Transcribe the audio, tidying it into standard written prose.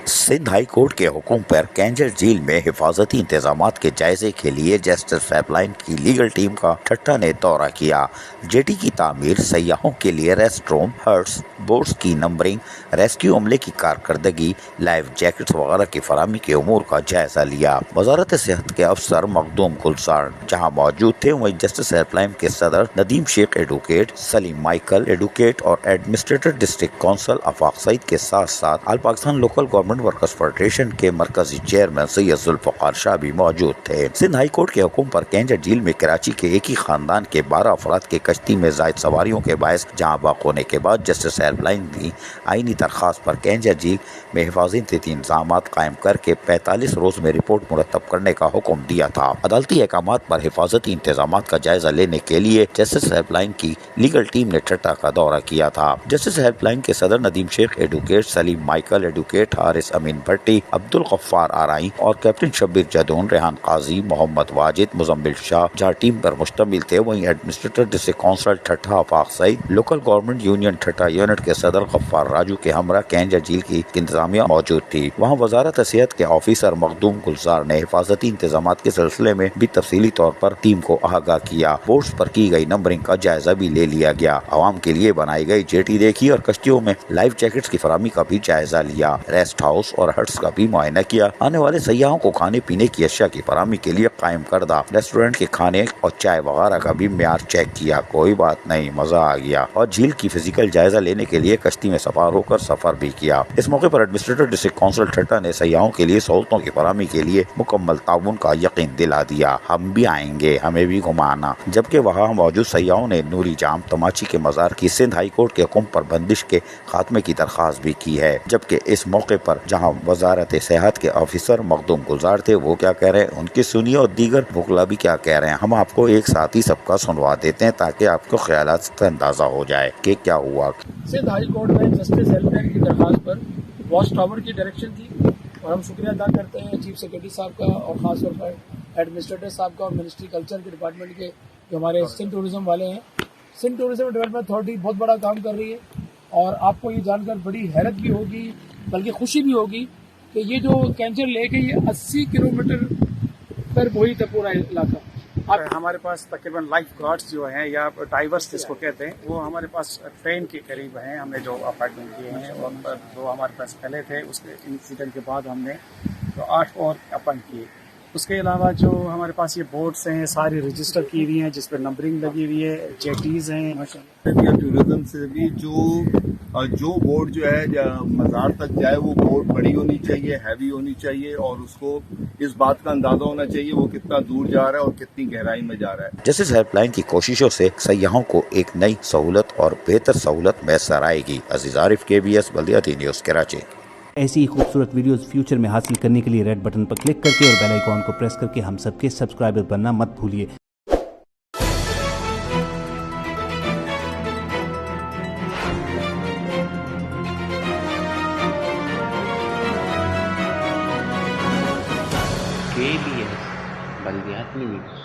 Sindh high court के हुक्म पर कैंजर झील में हिफाजती इंतजामात के जायजे के लिए जस्टिस पाइपलाइन की लीगल टीम का ठट्टा ने दौरा किया। जेटी की तामीर, सयाहों के लिए रेस्ट रूम, हट्स, बोट्स की नंबरिंग, रेस्क्यू अमले की कारकर्दगी, लाइफ जैकेट्स वगैरह की फराहमी के उमूर का जायजा लिया। वजारत सेहत के अफसर मखदूम गुलजार जहाँ मौजूद थे, वहीं जस्टिस हेल्पलाइन के सदर Nadeem Sheikh advocate, Saleem Michael advocate और administrator district council Afaq Saeed के साथ साथ all Pakistan local government workers federation के मरकजी चेयरमैन सैयद जुल्फकार शाह भी मौजूद थे। सिंध हाई कोर्ट के हुक्म पर कैंजर झील में कराची के एक ही खानदान के 12 अफराद के कश्ती में जायद सवारियों के बायस जहाँ बाक होने के बाद जस्टिस हेल्पलाइन की आईनी दरखास्त पर कैंजर झील में हिफाजती इंतजाम कायम करके 45 रोज में रिपोर्ट मुरतब करने का हुक्म दिया था। अदालती अहकामात पर हिफाजती इंतजाम का जायजा लेने के लिए जस्टिस हेल्पलाइन की लीगल टीम ने ठट्टा का दौरा किया था। जस्टिस हेल्पलाइन के सदर Nadeem Sheikh advocate, Saleem Michael advocate, Haris Amin Bhatti, Abdul Ghaffar Arain और कैप्टन शब्बीर जदून, रेहान काजी, मोहम्मद वाजिद, मुजम्मिल शाह जहाँ टीम पर मुश्तमिल थे, वहीं administrator district council Thatta Afaq Saeed, local government union Thatta unit के सदर गफ्फार राजू के हमरा कैंजर झील की इंतजामिया मौजूद थी। वहाँ वजारत सेहत के ऑफिसर मखदूम गुलजार ने हिफाजती इंतजाम के सिलसिले में भी तफसीली तौर पर टीम को आगाह किया। बोट्स पर की गई नंबरिंग का जायजा भी ले लिया गया। आवाम के लिए बनाई गई जेटी देखी और कश्तियों में लाइफ जैकेट्स की फराहमी का भी जायजा लिया। रेस्ट हाउस और हट्स का भी मुआयना किया। आने वाले सयाहों को खाने पीने की अशिया की फराहमी के लिए कायम करदा रेस्टोरेंट के खाने और चाय वगैरह का भी म्यार चेक किया। कोई बात नहीं, मजा आ गया। और झील की फिजिकल जायजा लेने के लिए कश्ती में सवार होकर सफर भी किया। इस मौके पर एडमिनिस्ट्रेटर डिस्ट्रिक्ट काउंसिल ठट्टा ने सयाहों के लिए सहूलतों की फराहमी के लिए मुकम्मल ताउन का यकीन दिला दिया। हम भी आएंगे, हमें भी घुमाना। जबकि वहाँ मौजूद सयाहों ने नूरी जाम तमाची के मज़ार की सिंध हाई कोर्ट के हुक्म पर बंदिश के खात्मे की दरख्वास्त भी की है। जबकि इस मौके पर जहाँ वजारत सेहत के ऑफिसर मखदूम गुलजार थे, वो क्या कह रहे हैं उनकी सुनिए और दीगर वकला भी क्या कह रहे हैं। हम आपको एक साथ ही सबका सुनवा देते हैं ताकि आपको ख्यालात से अंदाजा हो जाए कि क्या हुआ। सिंध हाई कोर्ट में जस्टिस हेल्पलाइन की दरखास्त पर वॉच टावर की डायरेक्शन थी और हम शुक्रिया अदा करते हैं चीफ सेक्रेटरी साहब का और खास तौर पर एडमिनिस्ट्रेटर साहब का और मिनिस्ट्री कल्चर के डिपार्टमेंट के जो हमारे सिंध टूरिज्म वाले हैं। सिंध टूरिज्म डेवलपमेंट अथॉरिटी बहुत बड़ा काम कर रही है और आपको ये जानकर बड़ी हैरत भी होगी, बल्कि खुशी भी होगी कि ये जो कैंचर लेक है ये 80 किलोमीटर पर वही था पूरा इलाका। हमारे पास तकरीबन लाइफ गार्ड्स जो हैं या डाइवर्स जिसको कहते हैं, वो हमारे पास ट्रेन के करीब हैं। हमने जो अपार्टमेंट किए हैं और जो हमारे पास पहले थे उसके इंसिडेंट के बाद हमने तो 8 और अपॉइंट किए। उसके अलावा जो हमारे पास ये बोट्स हैं सारी रजिस्टर की हुई हैं जिस पर नंबरिंग लगी हुई है, जेटीज हैं माशाल्लाह। टूरिज्म से भी जो बोट जो है मज़ार तक जाए वो बोट बड़ी होनी चाहिए, हैवी होनी चाहिए और उसको इस बात का अंदाजा होना चाहिए वो कितना दूर जा रहा है और कितनी गहराई में जा रहा है। जस्टिस हेल्पलाइन की कोशिशों से सयाहों को एक नई सहूलत और बेहतर सहूलत मैसर आएगी। अजीज आरिफ, KBS बल्दियाती न्यूज़, कराची। ऐसी ही खूबसूरत वीडियोस फ्यूचर में हासिल करने के लिए रेड बटन पर क्लिक करके और बेल आइकॉन को प्रेस करके हम सबके सब्सक्राइबर बनना मत भूलिए। KBS बल्दियाती न्यूज़।